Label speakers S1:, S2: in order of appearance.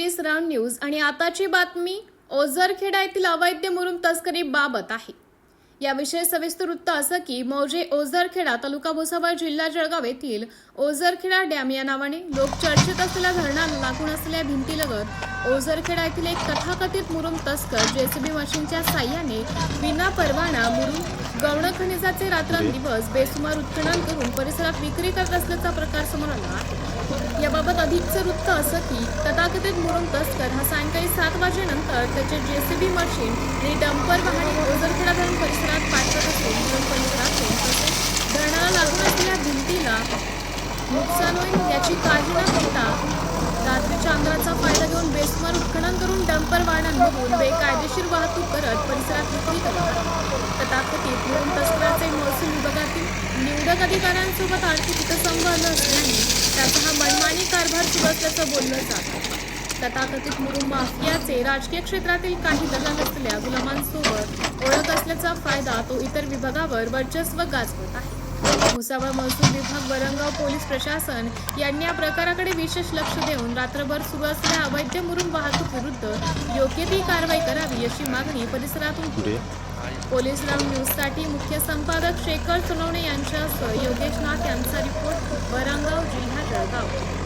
S1: Police round news आणि आताची बातमी ओझरखेडा येथील अवैध मुरुम तस्करी बाबत आहे। याविषयी सविस्तर वृत्त असं की मौजे ओझरखेडा तालुका भुसावळ जिल्हा जळगाव येथील ओझरखेडा डॅम या नावाने लोक चर्चेत असलेल्या धरणाला लागून असलेल्या भिंतीलगत ओझरखेडा येथील एक तथाकथित मुरुम तस्कर जेसीबी मशीनच्या साह्याने विना परवाना मुरुम गौण खनिजाचे रात्रंदिवस बेसुमार उत्खनन करून परिसरात विक्री करत असल्याचा प्रकार समोर आला आहे। याबाबत अधिकचे वृत्त असं की तथाकथित मुरुम तस्कर हा सायंकाळी 7 वाजेनंतर त्याचे जेसीबी मशीन आणि डंपर वाहने ओझरखेडा धरण परिसरात पाठवत असून धरण परिसरातून तसेच धरणाला लागून असलेल्या भिंतीला नुकसान होईल याची काळजी न घेता रात्रीच्या अंधाराचा फायदा घेऊन बेसुमार उत्खनन करून डंपर वाहनांमधून बेकायदेशीर वाहतूक करत परिसरात विक्री करत आहे। तथाकथित मुरुम तस्कराचे महसूल विभागातील निवडक अधिकाऱ्यांसोबत आर्थिक हितसंबंध असल्याने त्याचा हा मनमानी कारभार सुरू असल्याचं बोललं जातं। तथाकथित मुरुम माफियाचे राजकीय क्षेत्रातील काही दलाल असलेल्या गुलामांसोबत ओळख असल्याचा फायदा तो इतर विभागावर वर्चस्व गाजवत आहे। भुसावळ महसूल विभाग वरंगाव पोलीस प्रशासन यांनी या प्रकाराकडे विशेष लक्ष देऊन रात्रभर सुरू असलेल्या अवैध मुरुम वाहतूक विरुद्ध योग्य ती कारवाई करावी अशी मागणी परिसरातून होती। पोलीस राऊंड न्यूजसाठी मुख्य संपादक शेखर सोनवणे यांच्यासह योगेश नाथ यांचा रिपोर्ट वरंगाव जिल्हा जळगाव।